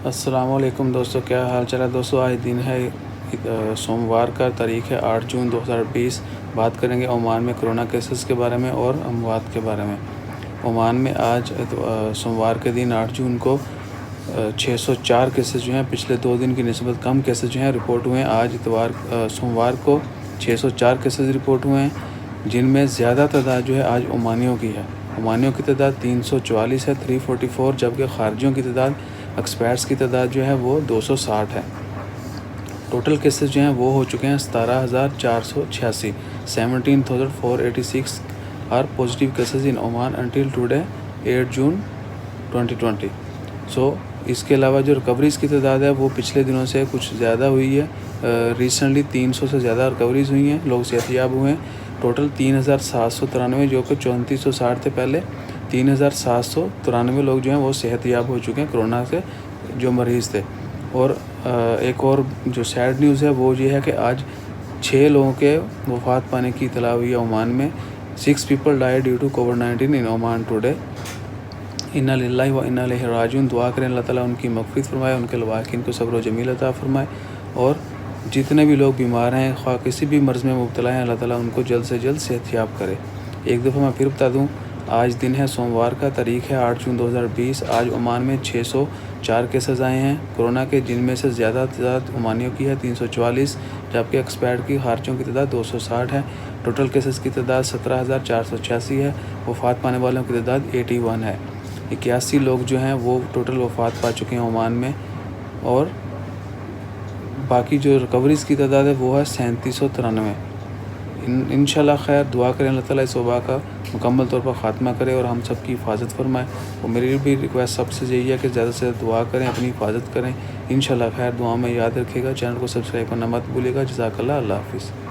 السلام علیکم دوستو، کیا حال چال ہے دوستو؟ آج دن ہے سوموار کا، تاریخ ہے 8 جون 2020۔ بات کریں گے عمان میں کرونا کیسز کے بارے میں اور اموات کے بارے میں۔ عمان میں آج سوموار کے دن 8 جون کو 604 کیسز جو ہیں پچھلے 2 دن کی نسبت کم کیسز جو ہیں رپورٹ ہوئے ہیں۔ آج سوموار کو 604 کیسز رپورٹ ہوئے ہیں، جن میں زیادہ تعداد جو ہے آج عمانیوں کی ہے۔ عمانیوں کی تعداد 344 ہے 344، جبکہ خارجیوں کی تعداد ایکسپیرٹس کی تعداد جو ہے وہ 260 ہے۔ ٹوٹل کیسز جو ہیں وہ ہو چکے ہیں 17,486، 17,486 اور پازیٹیو کیسز ان عمان انٹل ٹوڈے 8 جون 2020۔ اس کے علاوہ جو ریکوریز کی تعداد ہے وہ پچھلے دنوں سے کچھ زیادہ ہوئی ہے۔ ریسنٹلی 300 سے زیادہ ریکوریز ہوئی ہیں، لوگ صحت یاب ہوئے ہیں۔ ٹوٹل 3,793، جو کہ 3460 تھے پہلے، 3,793 لوگ جو ہیں وہ صحت یاب ہو چکے ہیں کرونا سے جو مریض تھے۔ اور ایک اور جو سیڈ نیوز ہے وہ یہ ہے کہ آج 6 لوگوں کے وفات پانے کی اطلاع ہوئی ہے عمان میں۔ 6 people died due to COVID-19 in Oman today۔ انا للہ و انا الیہ راجعون۔ دعا کریں اللہ تعالیٰ ان کی مغفرت فرمائے، ان کے لواحقین کو صبر و جمیل عطا فرمائے، اور جتنے بھی لوگ بیمار ہیں، خواہ کسی بھی مرض میں مبتلا ہیں، اللہ تعالیٰ ان کو جلد سے جلد صحت یاب کرے۔ ایک دفعہ میں پھر بتا دوں، آج دن ہے سوموار کا، تاریخ ہے 8 جون 2020۔ آج عمان میں 604 کیسز آئے ہیں کورونا کے، جن میں سے زیادہ تعداد عمانیوں کی ہے 344، جبکہ ایکسپائرڈ کی خارجیوں کی تعداد 260 ہے۔ ٹوٹل کیسز کی تعداد 17,486 ہے۔ وفات پانے والوں کی تعداد 81 ہے۔ 81 لوگ جو ہیں وہ ٹوٹل وفات پا چکے ہیں عمان میں، اور باقی جو ریکوریز کی تعداد ہے وہ ہے 3793۔ انشاءاللہ خیر، دعا کریں اللہ تعالیٰ اس وبا کا مکمل طور پر خاتمہ کرے اور ہم سب کی حفاظت فرمائے۔ اور میری بھی ریکویسٹ سب سے یہی ہے کہ زیادہ سے زیادہ دعا کریں، اپنی حفاظت کریں۔ انشاءاللہ خیر، دعا میں یاد رکھے گا، چینل کو سبسکرائب کرنا مت بھولیے گا۔ جزاک اللہ، اللہ حافظ۔